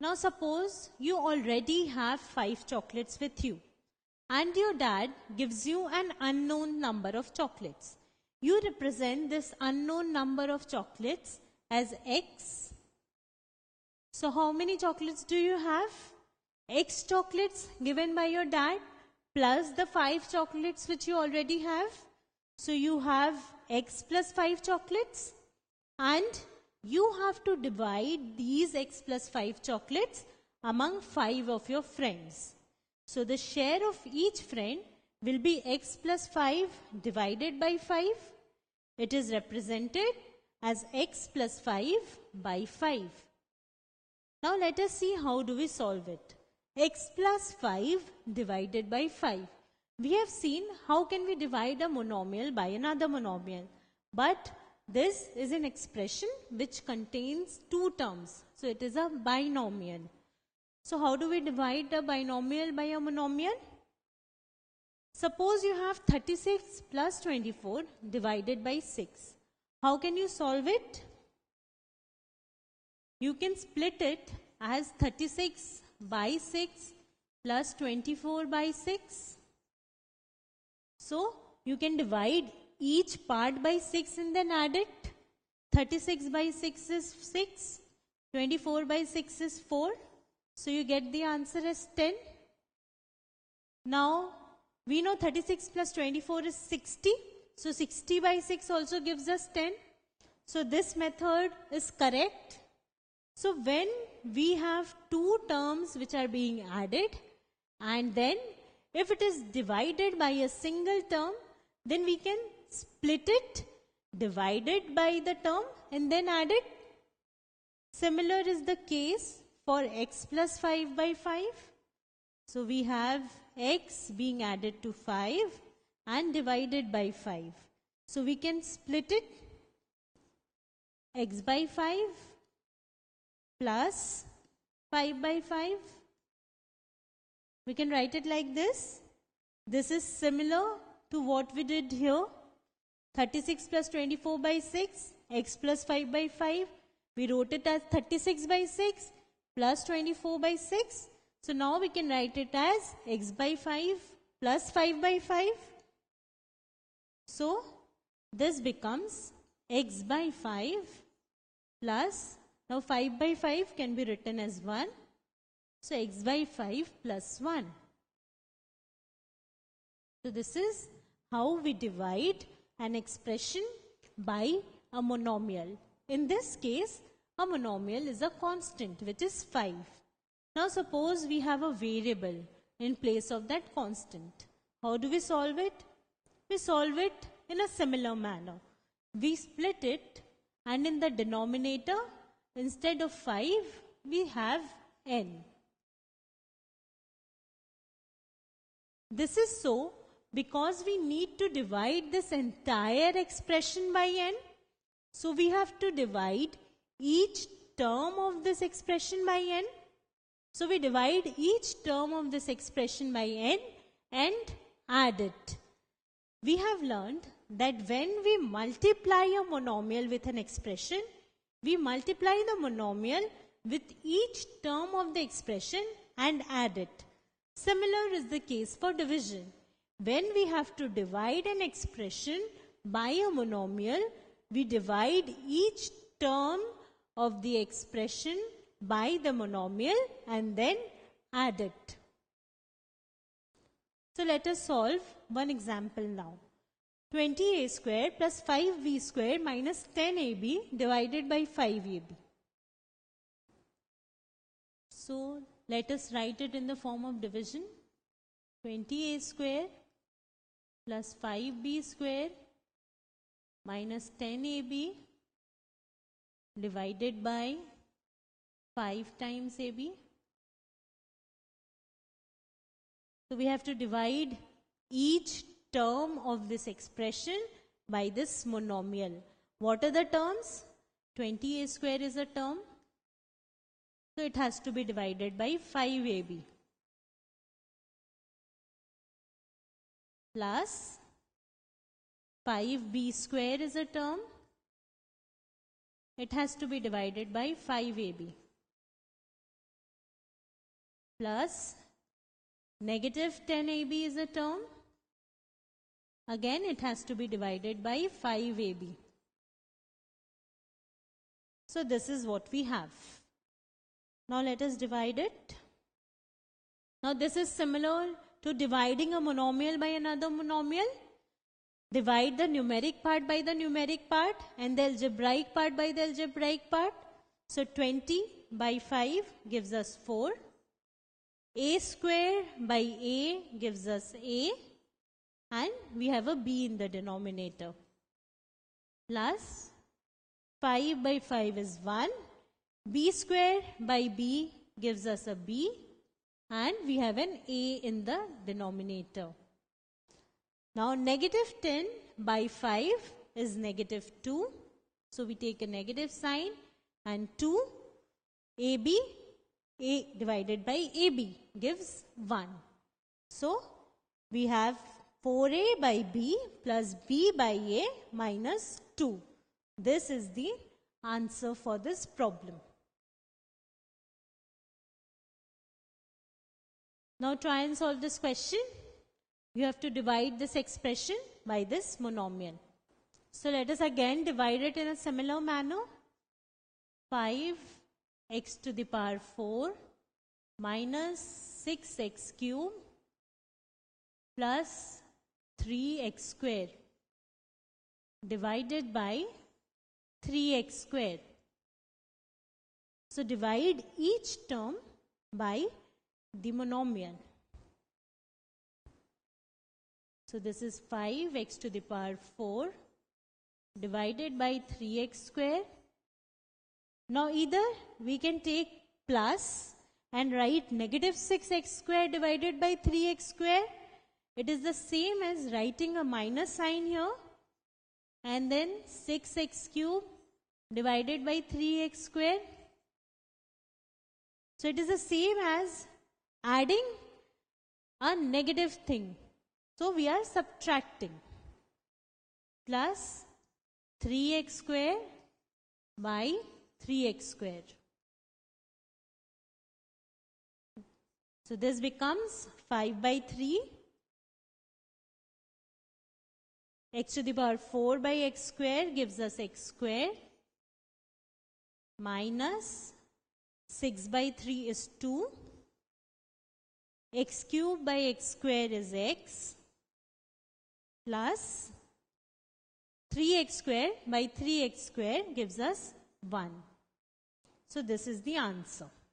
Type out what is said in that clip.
Now suppose you already have 5 chocolates with you and your dad gives you an unknown number of chocolates. You represent this unknown number of chocolates as X. So how many chocolates do you have? X chocolates given by your dad plus the 5 chocolates which you already have. So you have X plus 5 chocolates, and you have to divide these X plus 5 chocolates among 5 of your friends. So the share of each friend will be X plus 5 divided by 5. It is represented as X plus 5 by 5. Now let us see how do we solve it. X plus 5 divided by 5. We have seen how can we divide a monomial by another monomial. But this is an expression which contains 2 terms. So it is a binomial. So how do we divide a binomial by a monomial? Suppose you have 36 plus 24 divided by 6. How can you solve it? You can split it as 36 by 6 plus 24 by 6. So you can divide each part by 6 and then add it. 36 by 6 is 6. 24 by 6 is 4. So you get the answer as 10. Now we know 36 plus 24 is 60. So 60 by 6 also gives us 10. So this method is correct. So when we have 2 terms which are being added, and then if it is divided by a single term, then we can split it, divide it by the term, and then add it. Similar is the case for X plus 5 by 5. So we have X being added to 5 and divided by 5. So we can split it, X by 5 plus 5 by 5. We can write it like this. This is similar to what we did here. 36 plus 24 by 6, X plus 5 by 5. We wrote it as 36 by 6 plus 24 by 6. So now we can write it as X by 5 plus 5 by 5. So this becomes X by 5 plus, now 5 by 5 can be written as 1. So X by 5 plus 1. So this is how we divide an expression by a monomial. In this case, a monomial is a constant, which is 5. Now suppose we have a variable in place of that constant. How do we solve it? We solve it in a similar manner. We split it, and in the denominator, instead of 5, we have n. This is so because we need to divide this entire expression by n. So we have to divide each term of this expression by n. So we divide each term of this expression by n and add it. We have learned that when we multiply a monomial with an expression, we multiply the monomial with each term of the expression and add it. Similar is the case for division. When we have to divide an expression by a monomial, we divide each term of the expression by the monomial and then add it. So let us solve one example now. 20a square plus 5b square minus 10ab divided by 5ab. So let us write it in the form of division. 20a square plus 5b square minus 10ab divided by 5 times ab. So we have to divide each term of this expression by this monomial. What are the terms? 20a square is a term. So it has to be divided by 5ab. Plus 5b square is a term. It has to be divided by 5ab. plus negative 10ab is a term. Again, it has to be divided by 5ab. So this is what we have. Now let us divide it. Now this is similar to dividing a monomial by another monomial. Divide the numeric part by the numeric part and the algebraic part by the algebraic part. So 20 by 5 gives us 4. A square by a gives us a, and we have a b in the denominator. Plus 5 by 5 is 1. B square by b gives us a b, and we have an a in the denominator. Now negative 10 by 5 is negative 2. So we take a negative sign, and 2 ab, a divided by ab gives 1. So we have 4a by b plus b by a minus 2. This is the answer for this problem. Now try and solve this question. You have to divide this expression by this monomial. So let us again divide it in a similar manner. 5x to the power 4 minus 6x cube plus 3x square divided by 3x square. So divide each term by the monomial. So this is 5x to the power 4 divided by 3x square. Now either we can take plus and write negative 6x square divided by 3x square. It is the same as writing a minus sign here, and then 6x cube divided by 3x square. So it is the same as adding a negative thing. So we are subtracting. Plus 3x square by 3x square. So this becomes 5 by 3. X to the power 4 by x square gives us x square minus 6 by 3 is 2. X cube by x square is x plus 3x square by 3x square gives us 1. So this is the answer.